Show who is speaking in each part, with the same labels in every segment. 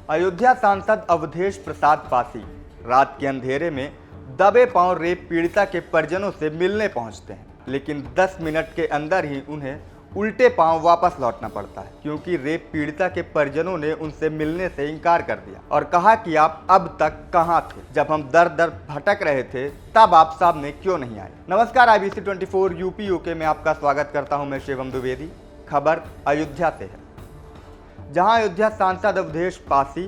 Speaker 1: अयोध्या सांसद अवधेश प्रसाद पासी रात के अंधेरे में दबे पांव रेप पीड़िता के परिजनों से मिलने पहुंचते हैं, लेकिन 10 मिनट के अंदर ही उन्हें उल्टे पांव वापस लौटना पड़ता है, क्योंकि रेप पीड़िता के परिजनों ने उनसे मिलने से इनकार कर दिया और कहा कि आप अब तक कहां थे? जब हम दर दर भटक रहे थे तब आप सामने क्यों नहीं आए? नमस्कार, IBC 24 यूपी यूके में आपका स्वागत करता हूं मैं शिवम द्विवेदी। खबर अयोध्या से है, जहां अयोध्या सांसद अवधेश पासी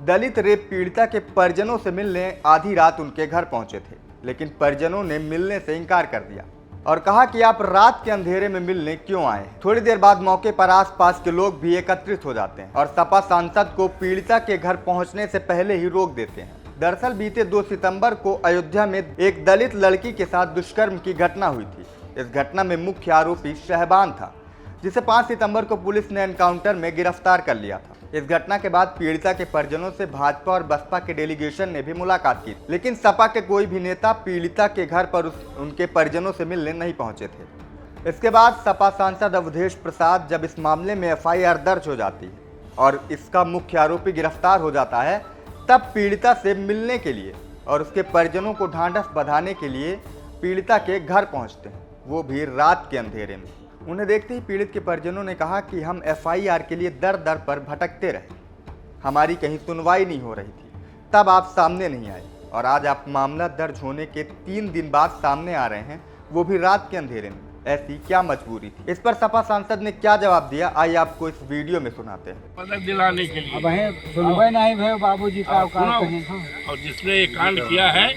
Speaker 1: दलित रेप पीड़िता के परिजनों से मिलने आधी रात उनके घर पहुंचे थे, लेकिन परिजनों ने मिलने से इनकार कर दिया और कहा कि आप रात के अंधेरे में मिलने क्यों आए हैं। थोड़ी देर बाद मौके पर आसपास के लोग भी एकत्रित हो जाते हैं और सपा सांसद को पीड़िता के घर पहुंचने से पहले ही रोक देते हैं। दरअसल बीते 2 सितंबर को अयोध्या में एक दलित लड़की के साथ दुष्कर्म की घटना हुई थी। इस घटना में मुख्य आरोपी शहबान था, जिसे 5 सितंबर को पुलिस ने एनकाउंटर में गिरफ्तार कर लिया था। इस घटना के बाद पीड़िता के परिजनों से भाजपा और बसपा के डेलीगेशन ने भी मुलाकात की, लेकिन सपा के कोई भी नेता पीड़िता के घर पर उनके परिजनों से मिलने नहीं पहुंचे थे। इसके बाद सपा सांसद अवधेश प्रसाद जब इस मामले में FIR दर्ज हो जाती है और इसका मुख्य आरोपी गिरफ्तार हो जाता है, तब पीड़िता से मिलने के लिए और उसके परिजनों को ढांढस बंधाने के लिए पीड़िता के घर पहुँचते हैं, वो भी रात के अंधेरे में। उन्हें देखते ही पीड़ित के परिजनों ने कहा कि हम FIR के लिए दर दर पर भटकते रहे, हमारी कहीं सुनवाई नहीं हो रही थी, तब आप सामने नहीं आए और आज आप मामला दर्ज होने के 3 दिन बाद सामने आ रहे हैं, वो भी रात के अंधेरे में। ऐसी क्या मजबूरी थी? इस पर सपा सांसद ने क्या जवाब दिया, आइए आपको इस वीडियो में सुनाते हैं।
Speaker 2: पदक दिलाने के लिए
Speaker 3: नहीं बाबूजी का
Speaker 2: और जिसने ये कांड किया है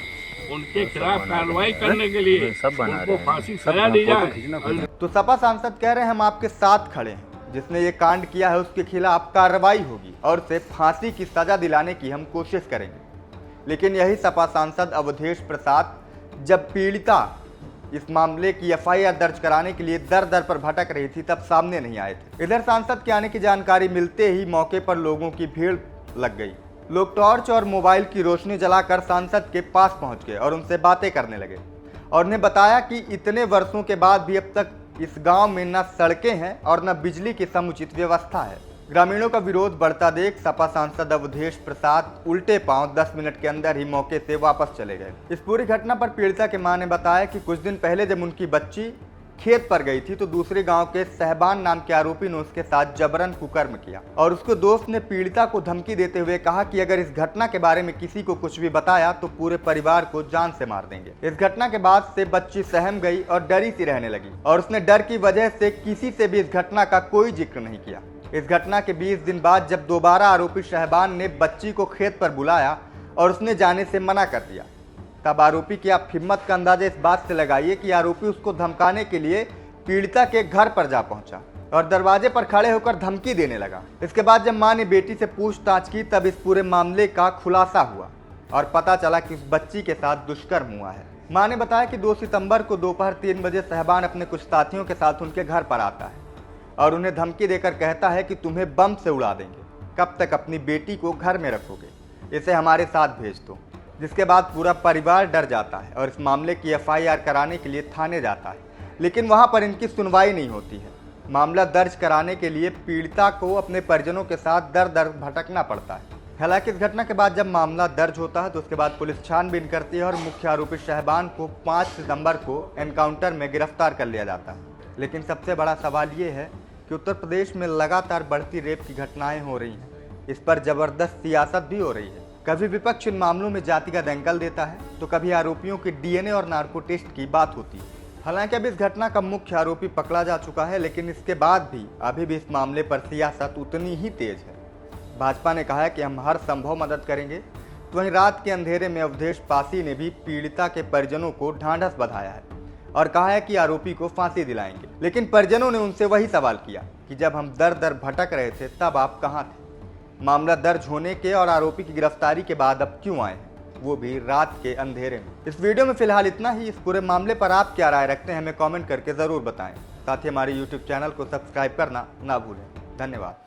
Speaker 2: उनके खिलाफ कार्रवाई करने के लिए उनको फांसी सजा दी जाए।
Speaker 1: तो सपा सांसद कह रहे हैं हम आपके साथ खड़े हैं, जिसने ये कांड किया है उसके खिलाफ कार्रवाई होगी और उसे फांसी की सजा दिलाने की हम कोशिश करेंगे। लेकिन यही सपा सांसद अवधेश प्रसाद जब पीड़िता इस मामले की FIR दर्ज कराने के लिए दर दर पर भटक रही थी, तब सामने नहीं आए थे। इधर सांसद के आने की जानकारी मिलते ही मौके पर लोगों की भीड़ लग गई। लोग टॉर्च और मोबाइल की रोशनी जलाकर सांसद के पास पहुंच गए और उनसे बातें करने लगे और उन्हें बताया कि इतने वर्षों के बाद भी अब तक इस गांव में न सड़कें हैं और न बिजली की समुचित व्यवस्था है। ग्रामीणों का विरोध बढ़ता देख सपा सांसद अवधेश प्रसाद उल्टे पांव 10 मिनट के अंदर ही मौके से वापस चले गए। इस पूरी घटना पर पीड़िता के मां ने बताया कि कुछ दिन पहले जब उनकी बच्ची खेत पर गई थी तो दूसरे गांव के शहबान नाम के आरोपी ने उसके साथ जबरन कुकर्म किया और उसके दोस्त ने पीड़िता को धमकी देते हुए कहा कि अगर इस घटना के बारे में किसी को कुछ भी बताया तो पूरे परिवार को जान से मार देंगे। इस घटना के बाद से बच्ची सहम गई और डरी सी रहने लगी और उसने डर की वजह से किसी से भी इस घटना का कोई जिक्र नहीं किया। इस घटना के 20 दिन बाद जब दोबारा आरोपी शहबान ने बच्ची को खेत पर बुलाया और उसने जाने से मना कर दिया, तब आरोपी की आप हिम्मत का अंदाजा इस बात से लगाइए कि आरोपी उसको धमकाने के लिए पीड़िता के घर पर जा पहुंचा और दरवाजे पर खड़े होकर धमकी देने लगा। इसके बाद जब मां ने बेटी से पूछताछ की तब इस पूरे मामले का खुलासा हुआ और पता चला कि उस बच्ची के साथ दुष्कर्म हुआ है। मां ने बताया कि 2 सितंबर को दोपहर 3 बजे शहबान अपने कुछ साथियों के साथ उनके घर पर आता है और उन्हें धमकी देकर कहता है कि तुम्हें बम से उड़ा देंगे, कब तक अपनी बेटी को घर में रखोगे, इसे हमारे साथ भेज दो। जिसके बाद पूरा परिवार डर जाता है और इस मामले की FIR कराने के लिए थाने जाता है, लेकिन वहां पर इनकी सुनवाई नहीं होती है। मामला दर्ज कराने के लिए पीड़िता को अपने परिजनों के साथ दर दर भटकना पड़ता है। हालांकि इस घटना के बाद जब मामला दर्ज होता है तो उसके बाद पुलिस छानबीन करती है और मुख्य आरोपी शहबान को 5 सितंबर को एनकाउंटर में गिरफ्तार कर लिया जाता है। लेकिन सबसे बड़ा सवाल ये है कि उत्तर प्रदेश में लगातार बढ़ती रेप की घटनाएं हो रही हैं, इस पर जबरदस्त सियासत भी हो रही है। कभी विपक्ष इन मामलों में जाति का दंगल देता है तो कभी आरोपियों के DNA और नार्को टेस्ट की बात होती है। हालांकि अब इस घटना का मुख्य आरोपी पकड़ा जा चुका है, लेकिन इसके बाद भी अभी भी इस मामले पर सियासत उतनी ही तेज है। भाजपा ने कहा है कि हम हर संभव मदद करेंगे, तो वहीं रात के अंधेरे में अवधेश पासी ने भी पीड़िता के परिजनों को ढांढस बंधाया है और कहा है कि आरोपी को फांसी दिलाएंगे। लेकिन परिजनों ने उनसे वही सवाल किया कि जब हम दर दर भटक रहे थे तब आप कहाँ थे? मामला दर्ज होने के और आरोपी की गिरफ्तारी के बाद अब क्यों आए हैं, वो भी रात के अंधेरे में? इस वीडियो में फिलहाल इतना ही। इस पूरे मामले पर आप क्या राय रखते हैं हमें कमेंट करके जरूर बताएं। साथ ही हमारे YouTube चैनल को सब्सक्राइब करना ना भूलें। धन्यवाद।